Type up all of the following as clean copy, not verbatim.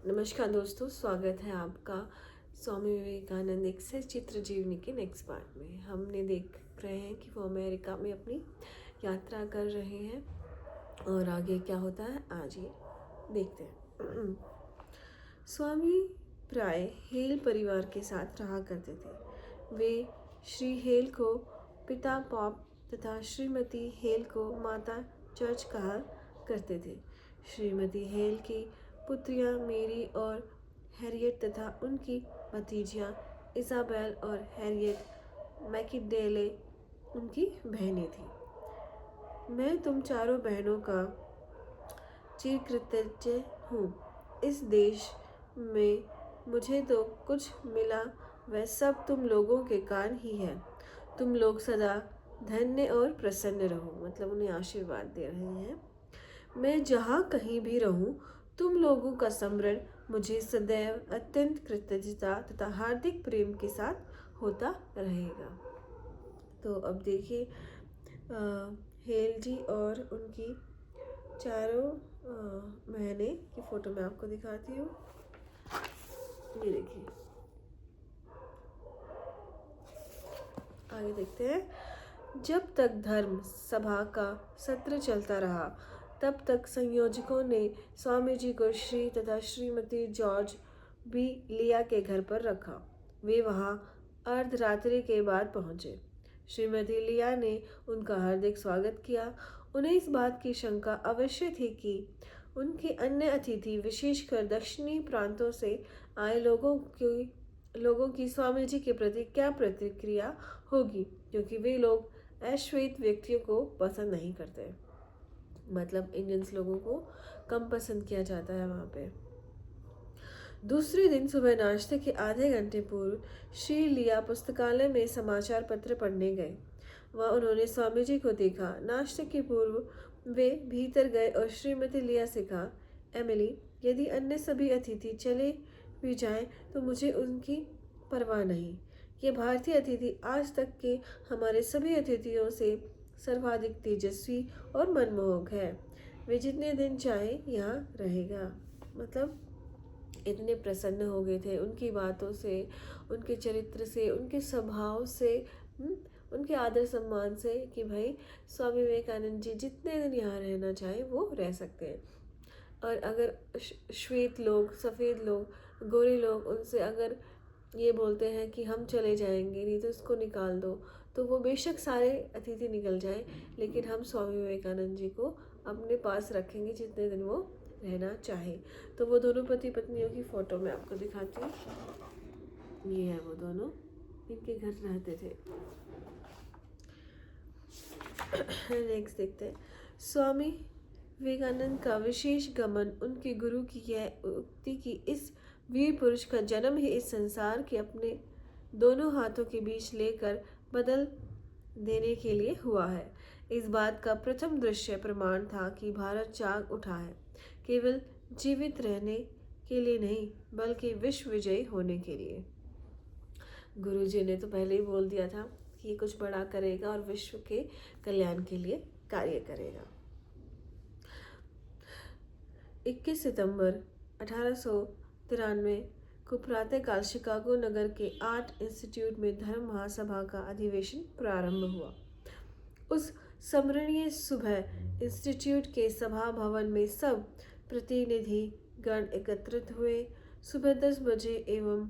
नमस्कार दोस्तों, स्वागत है आपका स्वामी विवेकानंद एक से चित्र जीवनी के नेक्स्ट पार्ट में। हमने देख रहे हैं कि वो अमेरिका में अपनी यात्रा कर रहे हैं और आगे क्या होता है आज ये देखते हैं। स्वामी प्राय हेल परिवार के साथ रहा करते थे। वे श्री हेल को पिता पॉप तथा श्रीमती हेल को माता चर्च कहा करते थे। श्रीमती हेल की पुत्रियां मेरी और हैरियट तथा उनकी भतीजियां इसाबेल और हैरियट मैकिडेले उनकी बहनें थीं। मैं तुम चारों बहनों का चिरकृतज्ञ हूँ। इस देश में मुझे तो कुछ मिला वह सब तुम लोगों के कारण ही है। तुम लोग सदा धन्य और प्रसन्न रहो, मतलब उन्हें आशीर्वाद दे रहे हैं। मैं जहाँ कहीं भी रहूं, तुम लोगों का स्मरण मुझे सदैव अत्यंत कृतज्ञता तथा हार्दिक प्रेम के साथ होता रहेगा। तो अब देखिए हेल जी और उनकी चारों बहनें की फोटो मैं आपको दिखाती हूँ। ये देखिए, आगे देखते हैं। जब तक धर्म सभा का सत्र चलता रहा, तब तक संयोजकों ने स्वामी जी को श्री तथा श्रीमती जॉर्ज बी लिया के घर पर रखा। वे वहां अर्धरात्रि के बाद पहुंचे। श्रीमती लिया ने उनका हार्दिक स्वागत किया। उन्हें इस बात की शंका अवश्य थी कि उनके अन्य अतिथि, विशेषकर दक्षिणी प्रांतों से आए लोगों की स्वामी जी के प्रति क्या प्रतिक्रिया होगी, क्योंकि वे लोग अश्वेत व्यक्तियों को पसंद नहीं करते। मतलब इंडियंस लोगों को कम पसंद किया जाता है वहाँ पे। दूसरे दिन सुबह नाश्ते के आधे घंटे पूर्व श्री लिया पुस्तकालय में समाचार पत्र पढ़ने गए। वहाँ उन्होंने स्वामी जी को देखा। नाश्ते के पूर्व वे भीतर गए और श्रीमती लिया से कहा, एमिली, यदि अन्य सभी अतिथि चले भी जाएं तो मुझे उनकी परवाह नहीं। ये भारतीय अतिथि आज तक के हमारे सभी अतिथियों से सर्वाधिक तेजस्वी और मनमोहक है। वे जितने दिन चाहे यहाँ रहेगा। मतलब इतने प्रसन्न हो गए थे उनकी बातों से, उनके चरित्र से, उनके स्वभाव से, उनके आदर सम्मान से कि भाई स्वामी विवेकानंद जी जितने दिन यहाँ रहना चाहे वो रह सकते हैं। और अगर श्वेत लोग, सफ़ेद लोग, गोरे लोग उनसे अगर ये बोलते हैं कि हम चले जाएंगे, नहीं तो इसको निकाल दो, तो वो बेशक सारे अतिथि निकल जाएं, लेकिन हम स्वामी विवेकानंद जी को अपने पास रखेंगे जितने दिन वो रहना चाहे। तो वो दोनों पति पत्नियों की फ़ोटो मैं आपको दिखाती हूँ। ये है वो दोनों, इनके घर रहते थे। नेक्स्ट देखते हैं। स्वामी विवेकानंद का विशेष गमन उनके गुरु की यह उक्ति कि इस वीर पुरुष का जन्म ही इस संसार के अपने दोनों हाथों के बीच लेकर बदल देने के लिए हुआ है। इस बात का प्रथम दृश्य प्रमाण था कि भारत जाग उठा है, केवल जीवित रहने के लिए नहीं बल्कि विश्व विजयी होने के लिए। गुरु जी ने तो पहले ही बोल दिया था कि ये कुछ बड़ा करेगा और विश्व के कल्याण के लिए कार्य करेगा। 21 सितंबर 1893 को प्रातःकाल शिकागो नगर के आर्ट इंस्टीट्यूट में धर्म महासभा का अधिवेशन प्रारंभ हुआ। उस स्मरणीय सुबह इंस्टीट्यूट के सभा भवन में सब प्रतिनिधि गण एकत्रित हुए। सुबह 10 बजे एवं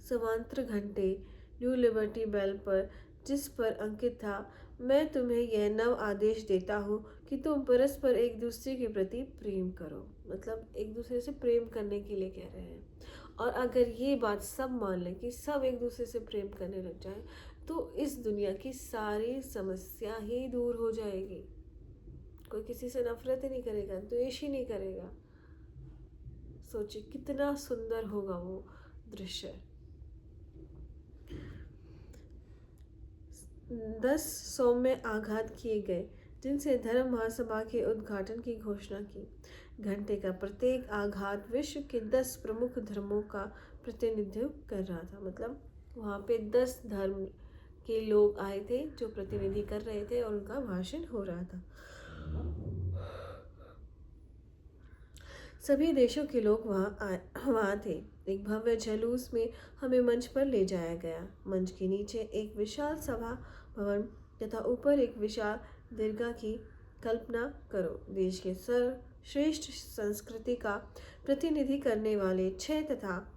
समांतर घंटे न्यू लिबर्टी बेल पर, जिस पर अंकित था, मैं तुम्हें यह नव आदेश देता हूँ कि तुम परस्पर एक दूसरे के प्रति प्रेम करो। मतलब एक दूसरे से प्रेम करने के लिए कह रहे हैं। और अगर ये बात सब मान लें कि सब एक दूसरे से प्रेम करने लग जाए, तो इस दुनिया की सारी समस्या ही दूर हो जाएगी। कोई किसी से नफरत ही नहीं करेगा, द्वेष ही नहीं करेगा। सोचिए कितना सुंदर होगा वो दृश्य। 10 सौम्य आघात किए गए, जिनसे धर्म महासभा के उद्घाटन की घोषणा की। घंटे का प्रत्येक आघात विश्व के 10 प्रमुख धर्मों का प्रतिनिधित्व कर रहा था। मतलब वहाँ पे 10 धर्म के लोग आए थे जो प्रतिनिधि कर रहे थे और उनका भाषण हो रहा था। सभी देशों के लोग वहाँ थे। एक भव्य जुलूस में हमें मंच पर ले जाया गया। मंच के नीचे एक विशाल सभा भवन तथा ऊपर एक विशाल दीर्घा की कल्पना करो। देश के सर्वश्रेष्ठ संस्कृति का प्रतिनिधि करने वाले 6 तथा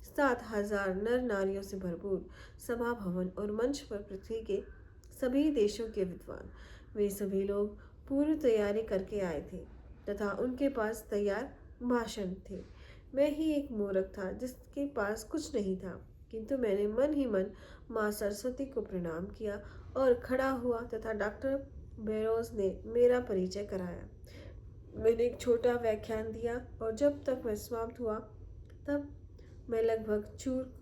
7,000 नर नारियों से भरपूर सभा भवन और मंच पर पृथ्वी के सभी देशों के विद्वान, वे सभी लोग पूर्व तैयारी करके आए थे तथा उनके पास तैयार भाषण थे। मैं ही एक मूर्ख था जिसके पास कुछ नहीं था, किंतु मैंने मन ही मन माँ सरस्वती को प्रणाम किया और खड़ा हुआ तथा डॉक्टर बेरोज ने मेरा परिचय कराया। मैंने एक छोटा व्याख्यान दिया और जब तक मैं समाप्त हुआ तब मैं लगभग चूर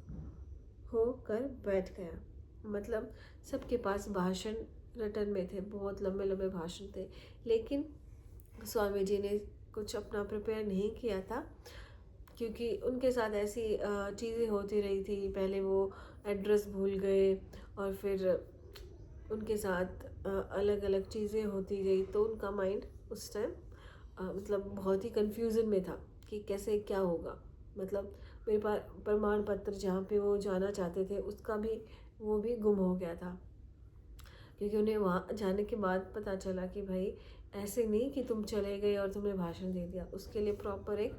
होकर बैठ गया। मतलब सबके पास भाषण रिटर्न में थे, बहुत लंबे लंबे भाषण थे, लेकिन स्वामी जी ने कुछ अपना प्रिपेयर नहीं किया था, क्योंकि उनके साथ ऐसी चीज़ें होती रही थी। पहले वो एड्रेस भूल गए और फिर उनके साथ अलग अलग चीज़ें होती गई, तो उनका माइंड उस टाइम मतलब बहुत ही कंफ्यूजन में था कि कैसे क्या होगा। मतलब मेरे पास प्रमाण पत्र जहाँ पे वो जाना चाहते थे उसका भी वो भी गुम हो गया था, क्योंकि उन्हें वहाँ जाने के बाद पता चला कि भाई ऐसे नहीं कि तुम चले गए और तुमने भाषण दे दिया, उसके लिए प्रॉपर एक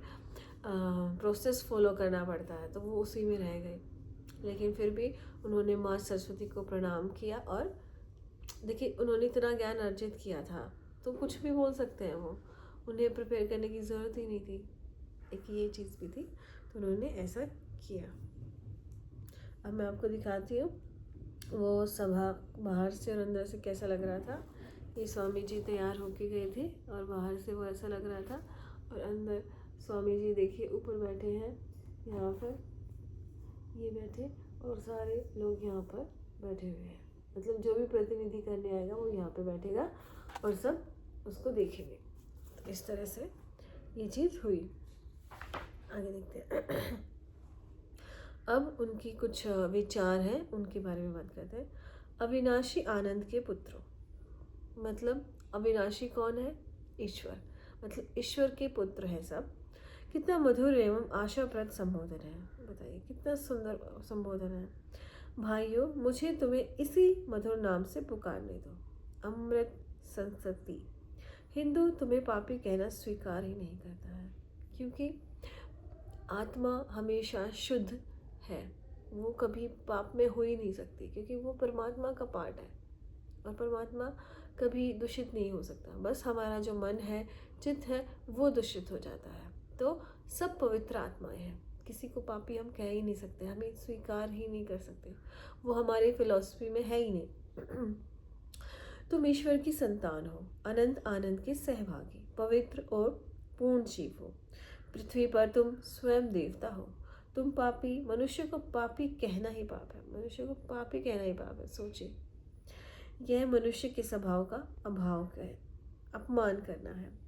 प्रोसेस फॉलो करना पड़ता है, तो वो उसी में रह गए। लेकिन फिर भी उन्होंने माँ सरस्वती को प्रणाम किया और देखिए उन्होंने इतना ज्ञान अर्जित किया था तो कुछ भी बोल सकते हैं वो, उन्हें प्रिपेयर करने की ज़रूरत ही नहीं थी। एक ये चीज़ भी थी, तो उन्होंने ऐसा किया। अब मैं आपको दिखाती हूँ वो सभा बाहर से और अंदर से कैसा लग रहा था। ये स्वामी जी तैयार होके गए थे और बाहर से वो ऐसा लग रहा था, और अंदर स्वामी जी देखिए ऊपर बैठे हैं, यहाँ पर ये बैठे और सारे लोग यहाँ पर बैठे हुए हैं। मतलब जो भी प्रतिनिधि करने आएगा वो यहाँ पे बैठेगा और सब उसको देखेंगे। तो इस तरह से ये चीज़ हुई। आगे देखते हैं। अब उनकी कुछ विचार हैं, उनके बारे में बात करते हैं। अविनाशी आनंद के पुत्रों, मतलब अविनाशी कौन है? ईश्वर, मतलब ईश्वर के पुत्र हैं सब। कितना मधुर एवं आशाप्रद संबोधन है, बताइए कितना सुंदर संबोधन है। भाइयों, मुझे तुम्हें इसी मधुर नाम से पुकारने दो, अमृत संसति। हिंदू तुम्हें पापी कहना स्वीकार ही नहीं करता है, क्योंकि आत्मा हमेशा शुद्ध है, वो कभी पाप में हो ही नहीं सकती, क्योंकि वो परमात्मा का पार्ट है और परमात्मा कभी दूषित नहीं हो सकता। बस हमारा जो मन है, चित्त है, वो दूषित हो जाता है। तो सब पवित्र आत्माएं हैं, किसी को पापी हम कह ही नहीं सकते, हमें स्वीकार ही नहीं कर सकते, वो हमारी फिलॉसफी में है ही नहीं। तुम ईश्वर की संतान हो, अनंत आनंद के सहभागी, पवित्र और पूर्ण जीव हो। पृथ्वी पर तुम स्वयं देवता हो। तुम पापी, मनुष्य को पापी कहना ही पाप है, मनुष्य को पापी कहना ही पाप है। सोचिए, यह मनुष्य के स्वभाव का अभाव है, अपमान करना है।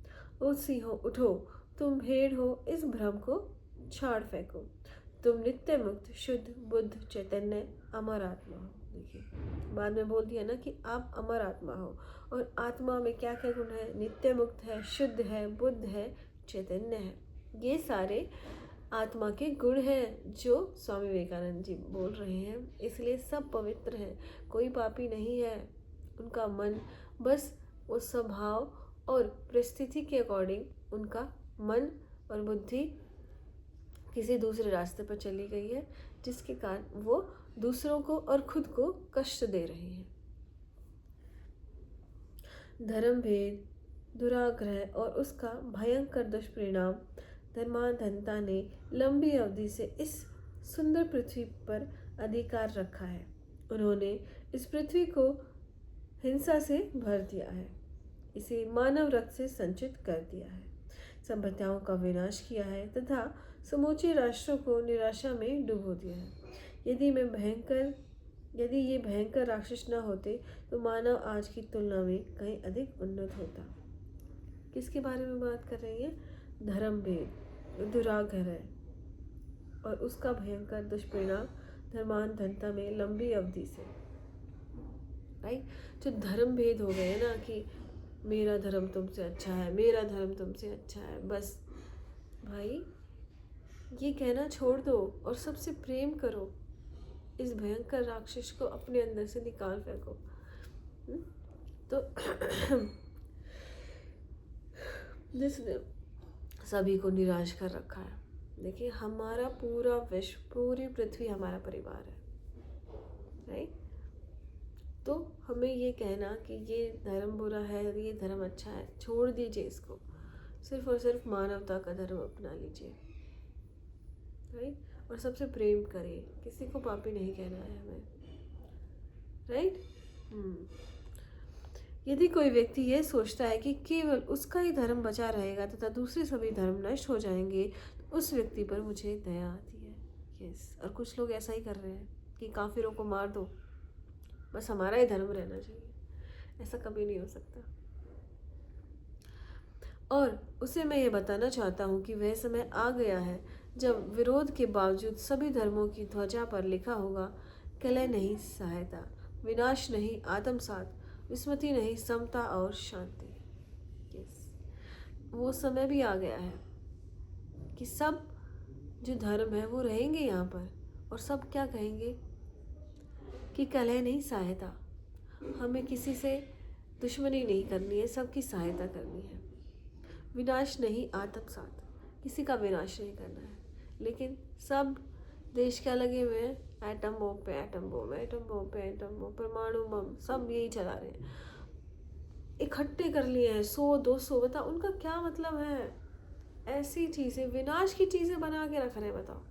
ओ सिंहो उठो, तुम भेड़ हो, इस भ्रम को छाड़ फेंको। तुम नित्य मुक्त, शुद्ध, बुद्ध, चैतन्य, अमर आत्मा हो। देखिए बाद में बोल दिया ना कि आप अमर आत्मा हो, और आत्मा में क्या क्या गुण है? नित्य मुक्त है, शुद्ध है, बुद्ध है, चैतन्य है। ये सारे आत्मा के गुण हैं जो स्वामी विवेकानंद जी बोल रहे हैं। इसलिए सब पवित्र हैं, कोई पापी नहीं है। उनका मन बस वो स्वभाव और परिस्थिति के अकॉर्डिंग उनका मन और बुद्धि किसी दूसरे रास्ते पर चली गई है, जिसके कारण वो दूसरों को और खुद को कष्ट दे रहे हैं। धर्म भेद, दुराग्रह और उसका भयंकर दुष्परिणाम धर्माधनता ने लंबी अवधि से इस सुंदर पृथ्वी पर अधिकार रखा है। उन्होंने इस पृथ्वी को हिंसा से भर दिया है, इसे मानव रक्त से संचित कर दिया है, सभ्यताओं का विनाश किया है तथा समूचे राष्ट्रों को निराशा में डुबो दिया है। यदि ये भयंकर राक्षस न होते तो मानव आज की तुलना में कहीं अधिक उन्नत होता। किसके बारे में बात कर रही है? धर्म भेद, दुराग्रह और उसका भयंकर दुष्परिणाम धर्मांधता में लंबी अवधि से। राइट, जो धर्म भेद हो गए ना कि मेरा धर्म तुमसे अच्छा है, मेरा धर्म तुमसे अच्छा है, बस भाई ये कहना छोड़ दो और सबसे प्रेम करो, इस भयंकर राक्षस को अपने अंदर से निकाल फेंको। तो जिसने सभी को निराश कर रखा है। देखिए हमारा पूरा विश्व, पूरी पृथ्वी हमारा परिवार है, राइट। तो हमें ये कहना कि ये धर्म बुरा है, ये धर्म अच्छा है, छोड़ दीजिए इसको। सिर्फ और सिर्फ मानवता का धर्म अपना लीजिए, राइट। और सबसे प्रेम करें, किसी को पापी नहीं कहना है हमें, राइट। यदि कोई व्यक्ति यह सोचता है कि केवल उसका ही धर्म बचा रहेगा तथा दूसरे सभी धर्म नष्ट हो जाएंगे, तो उस व्यक्ति पर मुझे दया आती है। यस, और कुछ लोग ऐसा ही कर रहे हैं कि काफिरों को मार दो, बस हमारा ही धर्म रहना चाहिए। ऐसा कभी नहीं हो सकता। और उसे मैं ये बताना चाहता हूँ कि वह समय आ गया है जब विरोध के बावजूद सभी धर्मों की ध्वजा पर लिखा होगा, कलह नहीं सहायता, विनाश नहीं आत्मसात, विस्मृति नहीं समता और शांति। यस, वो समय भी आ गया है कि सब जो धर्म है वो रहेंगे यहाँ पर, और सब क्या कहेंगे कि कलह नहीं सहायता, हमें किसी से दुश्मनी नहीं करनी है, सबकी सहायता करनी है। विनाश नहीं आत्मसात, किसी का विनाश नहीं करना है। लेकिन सब देश क्या लगे हुए हैं, एटम बम पे एटम बम, एटम बम पे एटम बम, परमाणु बम, सब यही चला रहे हैं। इकट्ठे कर लिए हैं 100-200, बता उनका क्या मतलब है। ऐसी चीजें, विनाश की चीजें बना के रख रहे हैं, बताओ।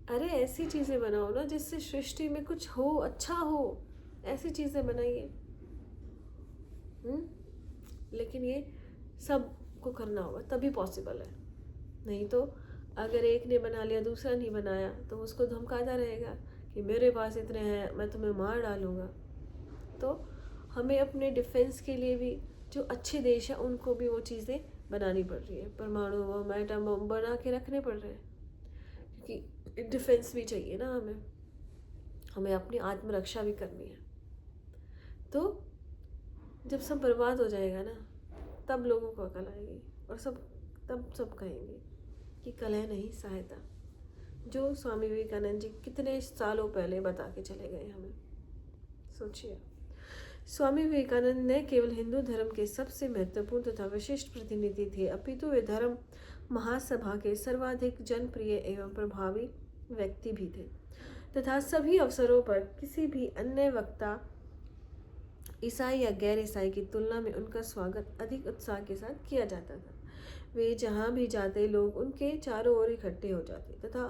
अरे ऐसी चीजें बनाओ ना जिससे सृष्टि में कुछ हो, अच्छा हो, ऐसी चीजें बनाइए। लेकिन ये सब को करना होगा तभी पॉसिबल है। नहीं तो अगर एक ने बना लिया दूसरा नहीं बनाया तो उसको धमकाता रहेगा कि मेरे पास इतने हैं, मैं तुम्हें मार डालूंगा। तो हमें अपने डिफेंस के लिए भी जो अच्छे देश हैं उनको भी वो चीज़ें बनानी पड़ रही है। परमाणु बम, एटम बम बना के रखने पड़ रहे हैं, क्योंकि डिफेंस भी चाहिए ना हमें अपनी आत्मरक्षा भी करनी है। तो जब सब बर्बाद हो जाएगा ना, तब लोगों को अकल आएगी और तब सब कहेंगे कि कलह नहीं सहायता, जो स्वामी विवेकानंद जी कितने सालों पहले बता के चले गए हमें। सोचिए, स्वामी विवेकानंद न केवल हिंदू धर्म के सबसे महत्वपूर्ण तथा विशिष्ट प्रतिनिधि थे, अपितु वे धर्म महासभा के सर्वाधिक जनप्रिय एवं प्रभावी व्यक्ति भी थे तथा सभी अवसरों पर किसी भी अन्य वक्ता, ईसाई या गैर ईसाई की तुलना में उनका स्वागत अधिक उत्साह के साथ किया जाता था। वे जहाँ भी जाते लोग उनके चारों ओर इकट्ठे हो जाते तथा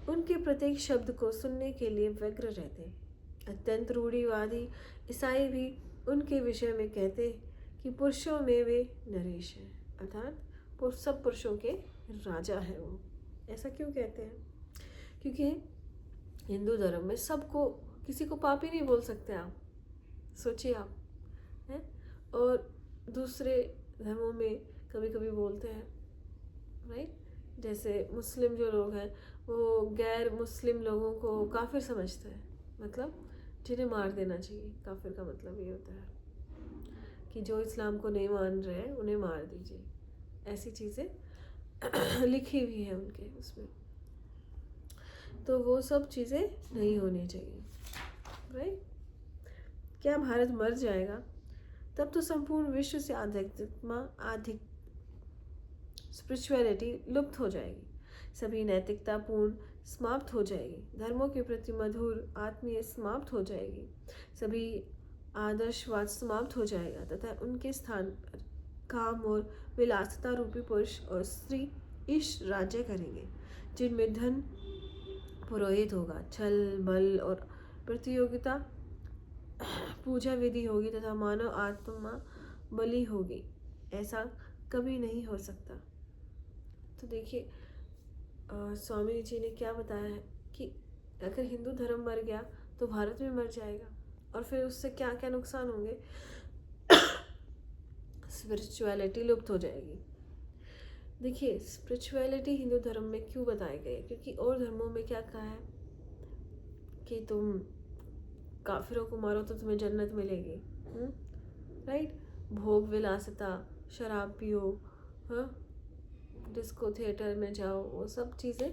उनके प्रत्येक शब्द को सुनने के लिए व्यग्र रहते। अत्यंत रूढ़िवादी ईसाई भी उनके विषय में कहते कि पुरुषों में वे नरेश हैं, अर्थात सब पुरुषों के राजा हैं वो। ऐसा क्यों कहते हैं? क्योंकि हिंदू धर्म में सबको, किसी को पापी नहीं बोल सकते आप, सोचिए आप हैं। और दूसरे धर्मों में कभी कभी बोलते हैं, राइट। जैसे मुस्लिम जो लोग हैं वो गैर मुस्लिम लोगों को काफिर समझते हैं, मतलब जिन्हें मार देना चाहिए। काफिर का मतलब ये होता है कि जो इस्लाम को नहीं मान रहे हैं उन्हें मार दीजिए। ऐसी चीज़ें लिखी हुई है उनके उसमें। तो वो सब चीज़ें नहीं होनी चाहिए, राइट। क्या भारत मर जाएगा तब तो संपूर्ण विश्व से आध्यात्मिक स्पिरिचुअलिटी लुप्त हो जाएगी, सभी नैतिकता पूर्ण समाप्त हो जाएगी, धर्मों के प्रति मधुर आत्मीय समाप्त हो जाएगी, सभी आदर्शवाद समाप्त हो जाएगा तथा उनके स्थान पर काम और विलासिता रूपी पुरुष और स्त्री ईश राज्य करेंगे, जिनमें धन पुरोहित होगा, छल बल और प्रतियोगिता पूजा विधि होगी तथा मानव आत्मा बलि होगी। ऐसा कभी नहीं हो सकता। तो देखिए स्वामी जी ने क्या बताया है कि अगर हिंदू धर्म मर गया तो भारत भी मर जाएगा, और फिर उससे क्या क्या नुकसान होंगे। स्पिरिचुअलिटी लुप्त हो जाएगी। देखिए स्पिरिचुअलिटी हिंदू धर्म में क्यों बताई गई, क्योंकि और धर्मों में क्या कहा है कि तुम काफिरों को मारो तो तुम्हें जन्नत मिलेगी, राइट। भोग विलासिता, शराब पियो, हाँ, डिस्को थिएटर में जाओ, वो सब चीज़ें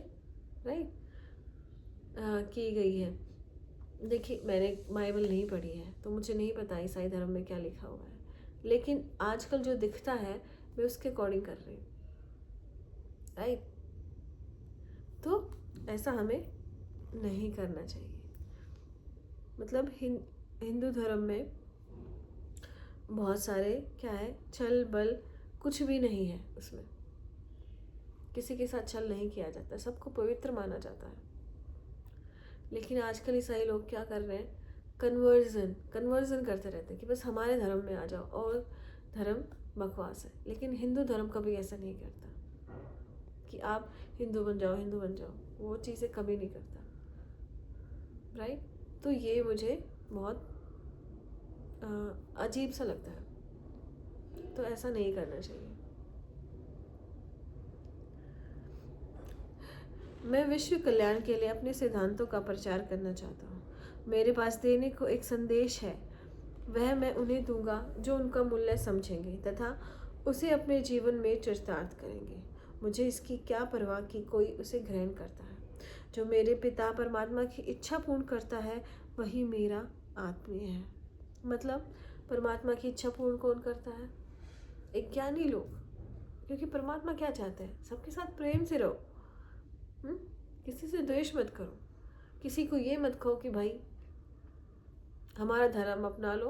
राइट की गई है। देखिए, मैंने बाइबल नहीं पढ़ी है तो मुझे नहीं पता ईसाई धर्म में क्या लिखा हुआ है, लेकिन आजकल जो दिखता है मैं उसके अकॉर्डिंग कर रही हूँ, राइट। तो ऐसा हमें नहीं करना चाहिए। मतलब हिंदू धर्म में बहुत सारे क्या है, छल बल कुछ भी नहीं है उसमें, किसी के साथ छल नहीं किया जाता, सबको पवित्र माना जाता है। लेकिन आजकल ईसाई लोग क्या कर रहे हैं, कन्वर्जन करते रहते हैं कि बस हमारे धर्म में आ जाओ, और धर्म बकवास है। लेकिन हिंदू धर्म कभी ऐसा नहीं करता कि आप हिंदू बन जाओ, हिंदू बन जाओ, वो चीज़ें कभी नहीं करता, राइट। तो ये मुझे बहुत अजीब सा लगता है, तो ऐसा नहीं करना चाहिए। मैं विश्व कल्याण के लिए अपने सिद्धांतों का प्रचार करना चाहता हूँ। मेरे पास देने को एक संदेश है, वह मैं उन्हें दूंगा जो उनका मूल्य समझेंगे तथा उसे अपने जीवन में चरितार्थ करेंगे। मुझे इसकी क्या परवाह कि कोई उसे ग्रहण करता है। जो मेरे पिता परमात्मा की इच्छा पूर्ण करता है वही मेरा आत्मीय है। मतलब परमात्मा की इच्छा पूर्ण कौन करता है? एक ज्ञानी लोग। क्योंकि परमात्मा क्या चाहते हैं? सबके साथ प्रेम से रहो, किसी से द्वेष मत करो, किसी को ये मत कहो कि भाई हमारा धर्म अपना लो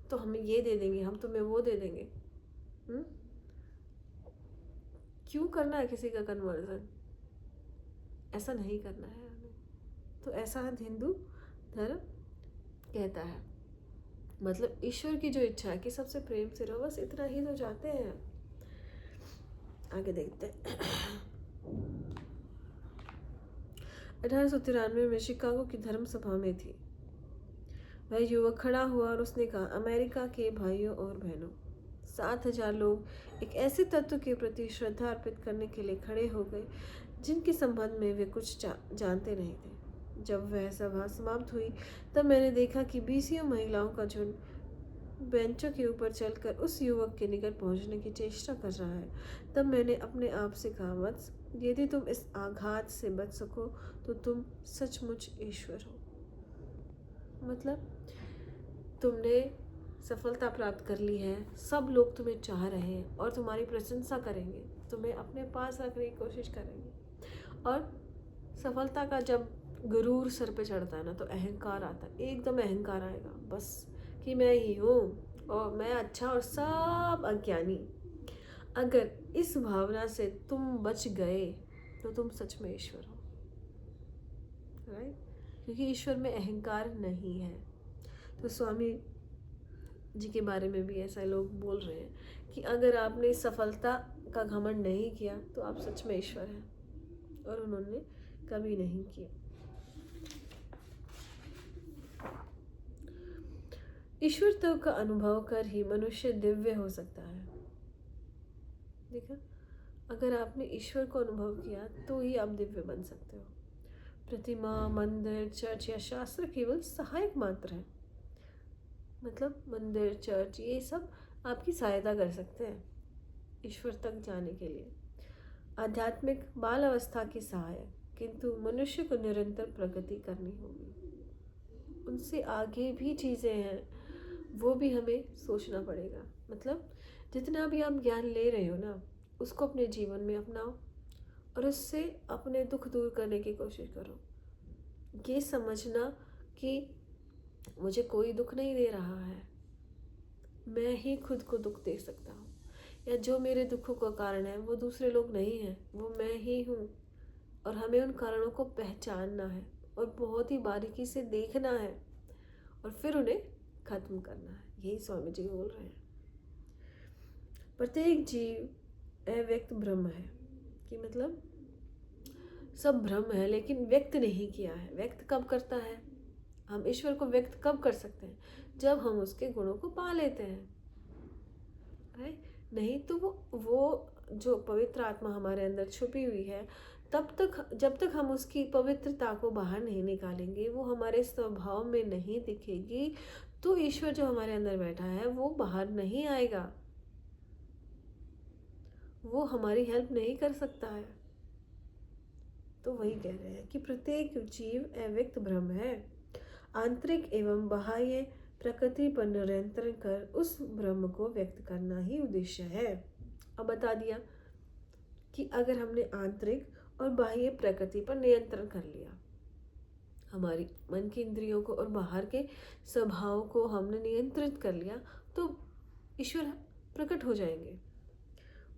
तो हमें ये दे देंगे, हम तुम्हें वो दे देंगे। क्यों करना है किसी का कन्वर्जन? ऐसा नहीं करना है हमें। तो ऐसा हिंदू धर्म कहता है। मतलब ईश्वर की जो इच्छा है कि सबसे प्रेम से रहो, बस इतना ही तो चाहते हैं। आगे देखते हैं। 1893 में शिकागो की धर्म सभा में थी। वह युवक खड़ा हुआ और उसने कहा, अमेरिका के भाइयों और बहनों, 7,000 लोग एक ऐसे तत्व के प्रति श्रद्धा अर्पित करने के लिए खड़े हो गए जिनके संबंध में वे कुछ जानते नहीं थे। जब वह सभा समाप्त हुई तब मैंने देखा कि 20 महिलाओं का झुंड बेंचों के ऊपर चलकर उस युवक के निकट पहुंचने की चेष्टा कर रहा है। तब मैंने अपने आप से कहा, वत्स, यदि तुम इस आघात से बच सको तो तुम सचमुच ईश्वर हो। मतलब तुमने सफलता प्राप्त कर ली है, सब लोग तुम्हें चाह रहे हैं और तुम्हारी प्रशंसा करेंगे, तुम्हें अपने पास रखने की कोशिश करेंगे। और सफलता का जब गुरूर सर पे चढ़ता है ना, तो अहंकार आता है, एकदम अहंकार आएगा, बस कि मैं ही हूँ और मैं अच्छा और सब अज्ञानी। अगर इस भावना से तुम बच गए तो तुम सच में ईश्वर हो, राइट। क्योंकि ईश्वर में अहंकार नहीं है। तो स्वामी जी के बारे में भी ऐसा लोग बोल रहे हैं कि अगर आपने सफलता का घमंड नहीं किया तो आप सच में ईश्वर हैं, और उन्होंने कभी नहीं किया। ईश्वरत्व का अनुभव कर ही मनुष्य दिव्य हो सकता है। देखा, अगर आपने ईश्वर को अनुभव किया तो ही आप दिव्य बन सकते हो। प्रतिमा, मंदिर, चर्च या शास्त्र केवल सहायक मात्र है। मतलब मंदिर, चर्च, ये सब आपकी सहायता कर सकते हैं ईश्वर तक जाने के लिए। आध्यात्मिक बाल अवस्था की सहायक, किंतु मनुष्य को निरंतर प्रगति करनी होगी। उनसे आगे भी चीज़ें हैं, वो भी हमें सोचना पड़ेगा। मतलब जितना भी आप ज्ञान ले रहे हो ना, उसको अपने जीवन में अपनाओ और उससे अपने दुख दूर करने की कोशिश करो। ये समझना कि मुझे कोई दुख नहीं दे रहा है, मैं ही खुद को दुख दे सकता हूँ, या जो मेरे दुखों का कारण है वो दूसरे लोग नहीं हैं, वो मैं ही हूँ। और हमें उन कारणों को पहचानना है और बहुत ही बारीकी से देखना है और फिर उन्हें खत्म करना है। यही स्वामी जी बोल रहे हैं। प्रत्येक जीव अव्यक्त ब्रह्म है, कि मतलब सब ब्रह्म है लेकिन व्यक्त नहीं किया है। व्यक्त कब करता है? हम ईश्वर को व्यक्त कब कर सकते हैं? जब हम उसके गुणों को पा लेते हैं, राइट। नहीं तो वो जो पवित्र आत्मा हमारे अंदर छुपी हुई है, तब तक जब तक हम उसकी पवित्रता को बाहर नहीं निकालेंगे, वो हमारे स्वभाव में नहीं दिखेगी, तो ईश्वर जो हमारे अंदर बैठा है वो बाहर नहीं आएगा। वो हमारी हेल्प नहीं कर सकता है। तो वही कह रहे हैं कि प्रत्येक जीव अव्यक्त ब्रह्म है। आंतरिक एवं बाह्य प्रकृति पर नियंत्रण कर उस ब्रह्म को व्यक्त करना ही उद्देश्य है। अब बता दिया कि अगर हमने आंतरिक और बाह्य प्रकृति पर नियंत्रण कर लिया, हमारी मन की इंद्रियों को और बाहर के स्वभाव को हमने नियंत्रित कर लिया, तो ईश्वर प्रकट हो जाएंगे।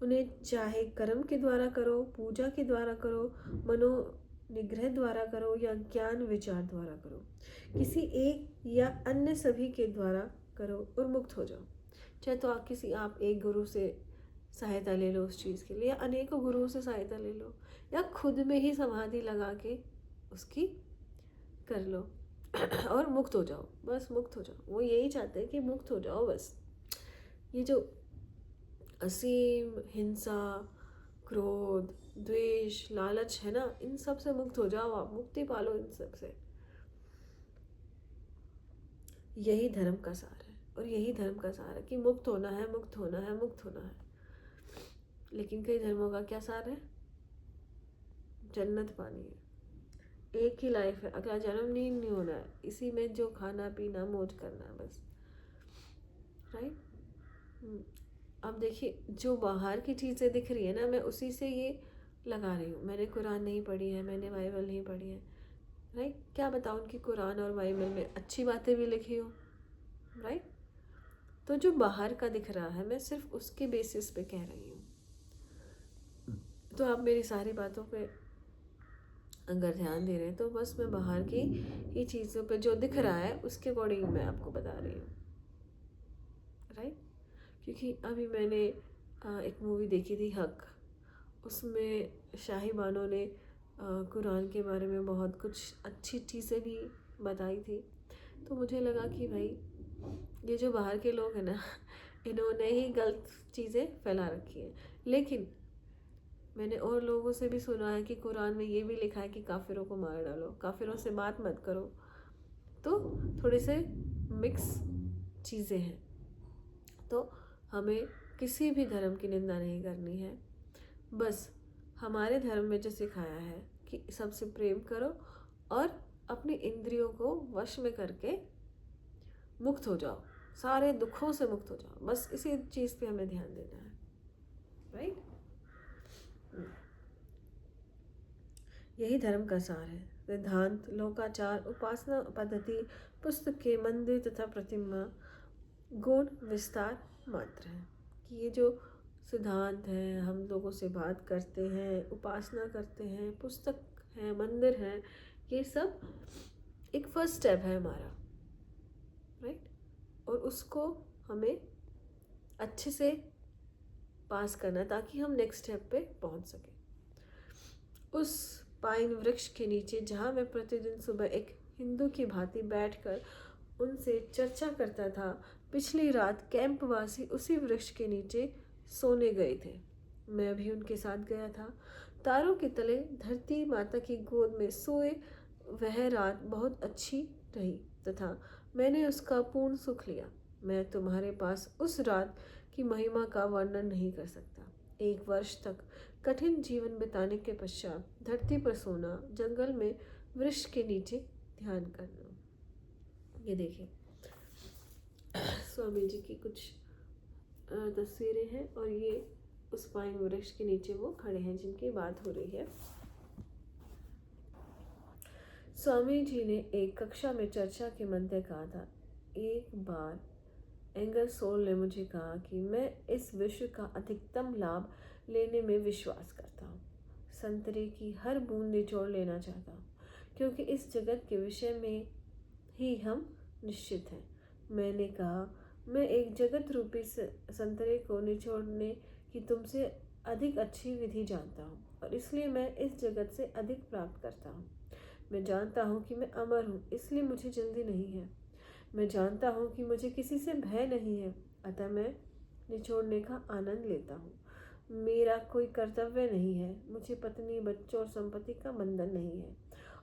उन्हें चाहे कर्म के द्वारा करो, पूजा के द्वारा करो, मनो निग्रह द्वारा करो या ज्ञान विचार द्वारा करो, किसी एक या अन्य सभी के द्वारा करो और मुक्त हो जाओ। चाहे तो आप एक गुरु से सहायता ले लो उस चीज़ के लिए, या अनेकों गुरुओं से सहायता ले लो, या खुद में ही समाधि लगा के उसकी कर लो और मुक्त हो जाओ। बस मुक्त हो जाओ। वो यही चाहते हैं कि मुक्त हो जाओ बस। ये जो असीम हिंसा, क्रोध, द्वेष, लालच है ना, इन सब से मुक्त हो जाओ आप, मुक्ति पालो इन सब से। यही धर्म का सार है और यही धर्म का सार है कि मुक्त होना है, मुक्त होना है, मुक्त होना है। लेकिन कई धर्मों का क्या सार है? जन्नत पानी है, एक ही लाइफ है, अगला जन्म नहीं होना है, इसी में जो खाना पीना मौज करना है बस। राइट। अब देखिए, जो बाहर की चीज़ें दिख रही है ना, मैं उसी से ये लगा रही हूँ। मैंने कुरान नहीं पढ़ी है, मैंने बाइबल नहीं पढ़ी है। राइट। क्या बताऊँ उनकी कुरान और बाइबल में अच्छी बातें भी लिखी हो। राइट। तो जो बाहर का दिख रहा है, मैं सिर्फ उसके बेसिस पे कह रही हूँ। तो आप मेरी सारी बातों पे अगर ध्यान दे रहे हैं तो बस मैं बाहर की ही चीज़ों पे जो दिख रहा है उसके अकॉर्डिंग मैं आपको बता रही हूँ। राइट। क्योंकि अभी मैंने एक मूवी देखी थी हक, उसमें शाही बानो ने कुरान के बारे में बहुत कुछ अच्छी चीज़ें भी बताई थी। तो मुझे लगा कि भाई ये जो बाहर के लोग हैं ना, इन्होंने ही गलत चीज़ें फैला रखी हैं। लेकिन मैंने और लोगों से भी सुना है कि कुरान में ये भी लिखा है कि काफिरों को मार डालो, काफिरों से बात मत करो। तो थोड़े से मिक्स चीज़ें हैं। तो हमें किसी भी धर्म की निंदा नहीं करनी है। बस हमारे धर्म में जो सिखाया है कि सबसे प्रेम करो और अपनी इंद्रियों को वश में करके मुक्त हो जाओ, सारे दुखों से मुक्त हो जाओ। बस इसी चीज़ पे हमें ध्यान देना है। राइट। यही धर्म का सार है। सिद्धांत, लोकाचार, उपासना पद्धति, पुस्तक के मंदिर तथा प्रतिमा गुण विस्तार मात्र है। कि ये जो सिद्धांत है, हम लोगों से बात करते हैं, उपासना करते हैं, पुस्तक है, मंदिर है, ये सब एक फर्स्ट स्टेप है हमारा। राइट। और उसको हमें अच्छे से पास करना है ताकि हम नेक्स्ट स्टेप पे पहुंच सकें। उस पाइन वृक्ष के नीचे जहाँ मैं प्रतिदिन सुबह एक हिंदू की भांति बैठकर उनसे चर्चा करता था, पिछली रात कैंपवासी उसी वृक्ष के नीचे सोने गए थे। मैं भी उनके साथ गया था। तारों के तले धरती माता की गोद में सोए वह रात बहुत अच्छी रही तथा मैंने उसका पूर्ण सुख लिया। मैं तुम्हारे पास उस रात की महिमा का वर्णन नहीं कर सकता। 1 वर्ष तक कठिन जीवन बिताने के पश्चात धरती पर सोना, जंगल में वृक्ष के नीचे ध्यान करना। ये देखिए स्वामी जी की कुछ तस्वीरें हैं और ये उस पाइन वृक्ष के नीचे वो खड़े हैं जिनकी बात हो रही है। स्वामी जी ने एक कक्षा में चर्चा के मध्य कहा था, एक बार एंगरसोल ने मुझे कहा कि मैं इस विश्व का अधिकतम लाभ लेने में विश्वास करता हूँ। संतरे की हर बूंद निचोड़ लेना चाहता हूँ क्योंकि इस जगत के विषय में ही हम निश्चित हैं। मैंने कहा, मैं एक जगत रूपी संतरे को निचोड़ने की तुमसे अधिक अच्छी विधि जानता हूँ और इसलिए मैं इस जगत से अधिक प्राप्त करता हूँ। मैं जानता हूँ कि मैं अमर हूँ, इसलिए मुझे जल्दी नहीं है। मैं जानता हूँ कि मुझे किसी से भय नहीं है, अतः मैं निचोड़ने का आनंद लेता हूँ। मेरा कोई कर्तव्य नहीं है, मुझे पत्नी, बच्चों और संपत्ति का बंधन नहीं है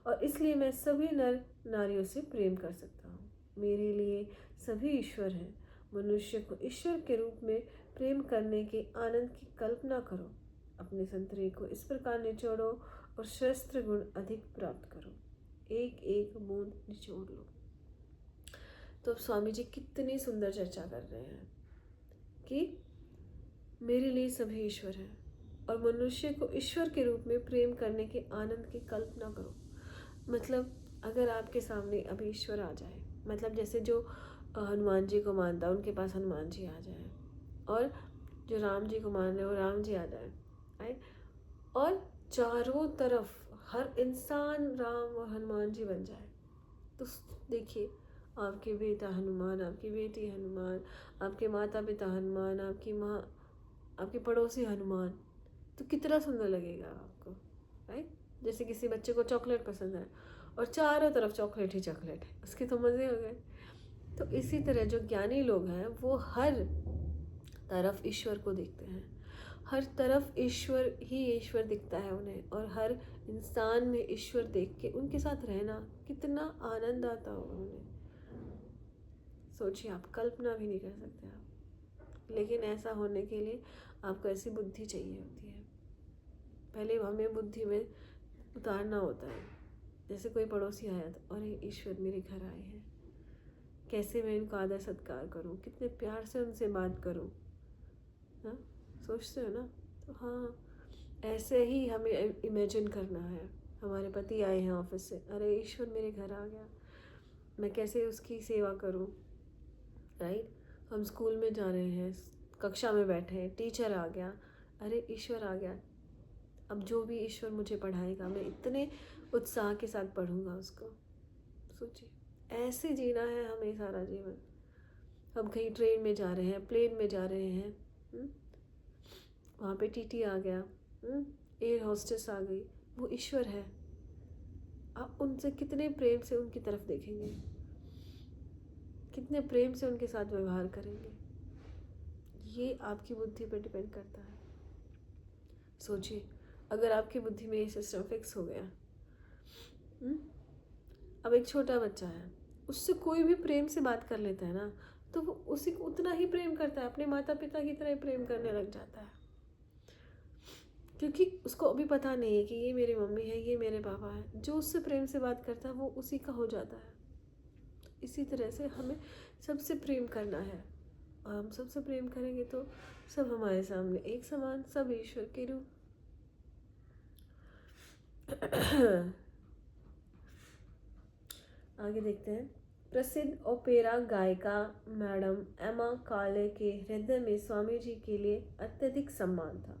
और इसलिए मैं सभी नर नारियों से प्रेम कर सकता हूँ। मेरे लिए सभी ईश्वर हैं। मनुष्य को ईश्वर के रूप में प्रेम करने के आनंद की कल्पना करो। अपने संतरे को इस प्रकार निचोड़ो और शस्त्र गुण अधिक प्राप्त करो। एक एक बूंद निचोड़ लो। तो अब स्वामी जी कितनी सुंदर चर्चा कर रहे हैं कि मेरे लिए सभी ईश्वर है और मनुष्य को ईश्वर के रूप में प्रेम करने के आनंद की कल्पना करो। मतलब अगर आपके सामने अभी ईश्वर आ जाए, मतलब जैसे जो हनुमान जी को मानता है उनके पास हनुमान जी आ जाए, और जो राम जी को मान रहे हो राम जी आ जाए, राइट, और चारों तरफ हर इंसान राम और हनुमान जी बन जाए, तो देखिए आपके बेटा हनुमान, आपकी बेटी हनुमान, आपके माता पिता हनुमान, आपकी माँ, आपके पड़ोसी हनुमान, तो कितना सुंदर लगेगा आपको, राइट। जैसे किसी बच्चे को चॉकलेट पसंद है और चारों तरफ चॉकलेट ही चॉकलेट है, उसके तो मज़े हो गए। तो इसी तरह जो ज्ञानी लोग हैं वो हर तरफ ईश्वर को देखते हैं, हर तरफ ईश्वर ही ईश्वर दिखता है उन्हें, और हर इंसान में ईश्वर देख के उनके साथ रहना कितना आनंद आता होगा उन्हें। सोचिए, आप कल्पना भी नहीं कर सकते आप। लेकिन ऐसा होने के लिए आपको ऐसी बुद्धि चाहिए होती है। पहले हमें बुद्धि में उतारना होता है। जैसे कोई पड़ोसी आया तो अरे ईश्वर मेरे घर आए हैं, कैसे मैं इनका आदर सत्कार करूं, कितने प्यार से उनसे बात करूं, हाँ, सोचते हो ना। तो हाँ, ऐसे ही हमें इमेजिन करना है। हमारे पति आए हैं ऑफिस से, अरे ईश्वर मेरे घर आ गया, मैं कैसे उसकी सेवा करूं, राइट। हम स्कूल में जा रहे हैं, कक्षा में बैठे हैं, टीचर आ गया, अरे ईश्वर आ गया, अब जो भी ईश्वर मुझे पढ़ाएगा मैं इतने उत्साह के साथ पढ़ूंगा उसको। सोचिए, ऐसे जीना है हमें सारा जीवन। हम कहीं ट्रेन में जा रहे हैं, प्लेन में जा रहे हैं, वहाँ पे टीटी आ गया, एयर होस्टेस आ गई, वो ईश्वर है। आप उनसे कितने प्रेम से उनकी तरफ देखेंगे, कितने प्रेम से उनके साथ व्यवहार करेंगे, ये आपकी बुद्धि पर डिपेंड करता है। सोचिए, अगर आपकी बुद्धि में ये सिस्टम फिक्स हो गया, अब एक छोटा बच्चा है, उससे कोई भी प्रेम से बात कर लेता है ना, तो वो उसी को उतना ही प्रेम करता है, अपने माता पिता की तरह प्रेम करने लग जाता है, क्योंकि उसको अभी पता नहीं है कि ये मेरी मम्मी है, ये मेरे पापा है। जो उससे प्रेम से बात करता है वो उसी का हो जाता है। तो इसी तरह से हमें सबसे प्रेम करना है, और हम सबसे प्रेम करेंगे तो सब हमारे सामने एक समान, सब ईश्वर के रूप। आगे देखते हैं। प्रसिद्ध ओपेरा गायिका मैडम एमा कार्ले के हृदय में स्वामी जी के लिए अत्यधिक सम्मान था।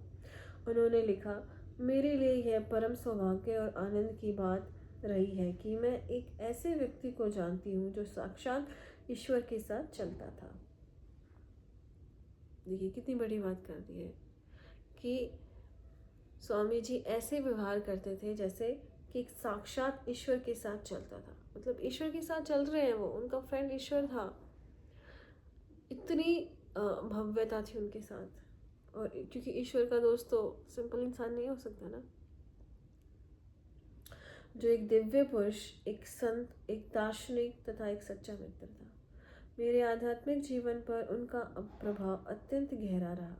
उन्होंने लिखा, मेरे लिए यह परम सौभाग्य और आनंद की बात रही है कि मैं एक ऐसे व्यक्ति को जानती हूँ जो साक्षात ईश्वर के साथ चलता था। देखिए कितनी बड़ी बात कर दी है कि स्वामी जी ऐसे व्यवहार करते थे जैसे कि एक साक्षात ईश्वर के साथ चलता था। मतलब ईश्वर के साथ चल रहे हैं, वो उनका फ्रेंड ईश्वर था। इतनी भव्यता थी उनके साथ, और क्योंकि ईश्वर का दोस्त तो सिंपल इंसान नहीं हो सकता ना, जो एक दिव्य पुरुष, एक संत, एक दार्शनिक तथा एक सच्चा मित्र था। मेरे आध्यात्मिक जीवन पर उनका प्रभाव अत्यंत गहरा रहा।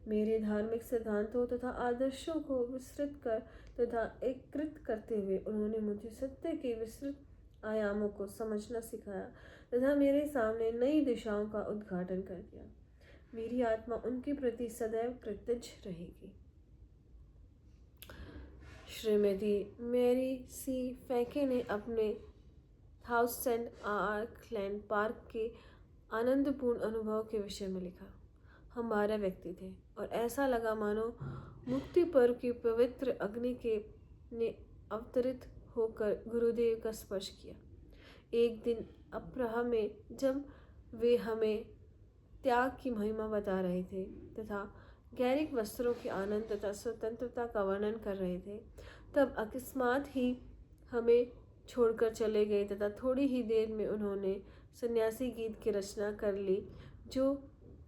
मेरे धार्मिक सिद्धांतों तथा आदर्शों को विस्तृत कर तथा एकीकृत करते हुए उन्होंने मुझे सत्य के विस्तृत आयामों को समझना सिखाया तथा मेरे सामने नई दिशाओं का उद्घाटन कर दिया। मेरी आत्मा उनके प्रति सदैव कृतज्ञ रहेगी। श्रीमती मैरी सी फैके ने अपने 1000 आर्कलैंड पार्क के आनंदपूर्ण अनुभव के विषय में लिखा, हम 12 व्यक्ति थे और ऐसा लगा मानो मुक्ति पर्व की पवित्र अग्नि के ने अवतरित होकर गुरुदेव का स्पर्श किया। एक दिन अपराह में जब वे हमें त्याग की महिमा बता रहे थे तथा गैरिक वस्त्रों के आनंद तथा स्वतंत्रता का वर्णन कर रहे थे, तब अकस्मात ही हमें छोड़कर चले गए तथा थोड़ी ही देर में उन्होंने सन्यासी गीत की रचना कर ली जो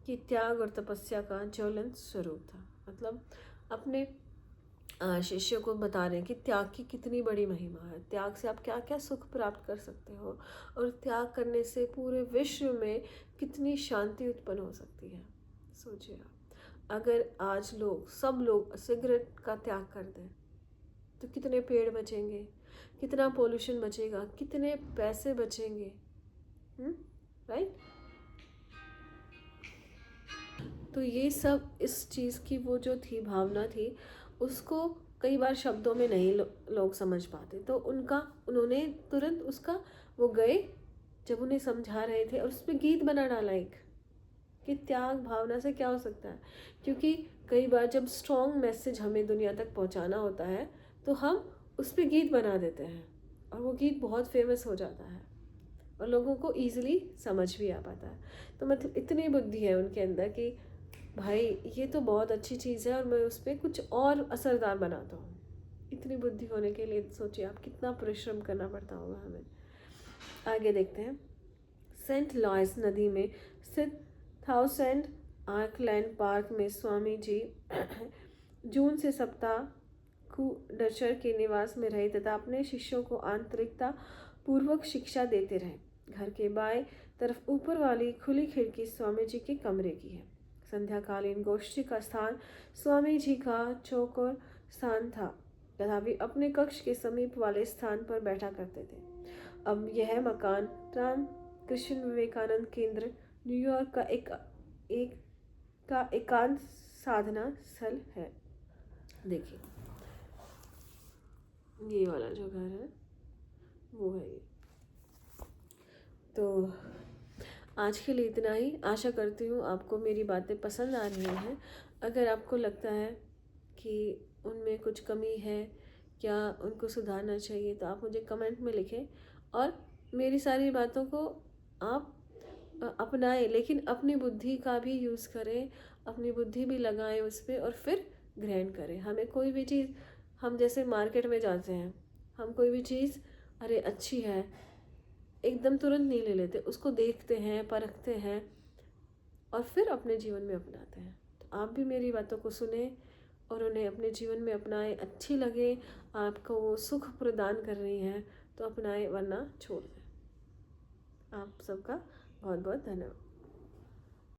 कि त्याग और तपस्या का ज्वलंत स्वरूप था। मतलब अपने शिष्य को बता रहे हैं कि त्याग की कितनी बड़ी महिमा है, त्याग से आप क्या क्या सुख प्राप्त कर सकते हो, और त्याग करने से पूरे विश्व में कितनी शांति उत्पन्न हो सकती है। सोचिए आप, अगर आज सब लोग सिगरेट का त्याग कर दें तो कितने पेड़ बचेंगे, कितना पोल्यूशन बचेगा, कितने पैसे बचेंगे। राइट। तो ये सब इस चीज़ की वो जो थी भावना थी, उसको कई बार शब्दों में नहीं लोग समझ पाते, तो उन्होंने तुरंत उसका वो गए जब उन्हें समझा रहे थे और उस पर गीत बना डाला एक, कि त्याग भावना से क्या हो सकता है। क्योंकि कई बार जब स्ट्रॉन्ग मैसेज हमें दुनिया तक पहुंचाना होता है तो हम उस पर गीत बना देते हैं और वो गीत बहुत फेमस हो जाता है और लोगों को ईजिली समझ भी आ पाता है। तो मतलब इतनी बुद्धि है उनके अंदर कि भाई ये तो बहुत अच्छी चीज़ है और मैं उस पर कुछ और असरदार बनाता हूँ। इतनी बुद्धि होने के लिए सोचिए आप कितना परिश्रम करना पड़ता होगा हमें। आगे देखते हैं। सेंट लॉयस नदी में स्थित थाउसेंड आर्कलैंड पार्क में स्वामी जी जून से सप्ताह डचर के निवास में रहे तथा अपने शिष्यों को आंतरिकता पूर्वक शिक्षा देते रहे। घर के बाएं तरफ ऊपर वाली खुली खिड़की स्वामी जी के कमरे की है। संध्याकालीन गोष्ठी का स्थान स्वामी जी का चौकोर स्थान था तथा वे अपने कक्ष के समीप वाले स्थान पर बैठा करते थे। अब यह मकान राम कृष्ण विवेकानंद केंद्र न्यूयॉर्क का एकांत साधना स्थल है। देखिए ये वाला जो घर है वो है ये। तो आज के लिए इतना ही। आशा करती हूँ आपको मेरी बातें पसंद आ रही हैं। अगर आपको लगता है कि उनमें कुछ कमी है या उनको सुधारना चाहिए तो आप मुझे कमेंट में लिखें और मेरी सारी बातों को आप अपनाएं, लेकिन अपनी बुद्धि का भी यूज़ करें, अपनी बुद्धि भी लगाएं उस पर और फिर ग्रहण करें। हमें कोई भी चीज़, हम जैसे मार्केट में जाते हैं, हम कोई भी चीज़ अरे अच्छी है एकदम तुरंत नहीं ले लेते, उसको देखते हैं, परखते हैं और फिर अपने जीवन में अपनाते हैं। तो आप भी मेरी बातों को सुने और उन्हें अपने जीवन में अपनाएं। अच्छी लगे, आपको वो सुख प्रदान कर रही हैं तो अपनाएं, वरना छोड़ दें। आप सबका बहुत बहुत धन्यवाद।